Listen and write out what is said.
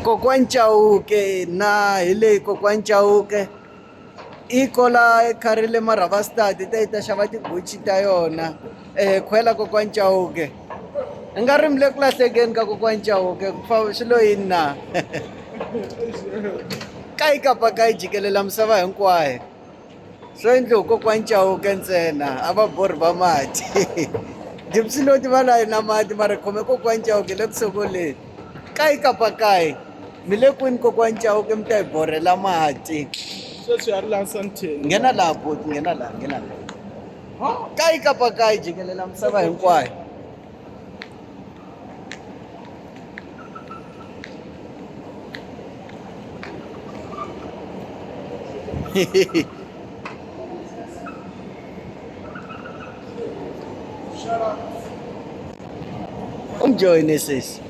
Kokwani Chauke na hi leyi kokwani Chauke i kola kharile maravastad ta yi ta xava tiguchi ta yona khwela kokwani Chauke i nga ri mi le ku lahlekeni ka kokwani Chauke ku swi lo yini na ka yi kapa ka yi jikelela misava hinkwayo swo endliwa kokwani Chauke ntsena a va borhi va mati dipsi loti va layi na mati mara khome kokwani Chauke le ku sunguleni ka yi kapa kayi mi le kwini kokwani Chauke mi ta hi borhela mati sweswi a ri laha Sandton nghena laha boti nghena laha ka yi kapa ka yi jikelela misava hinkwayo umjoyine sesi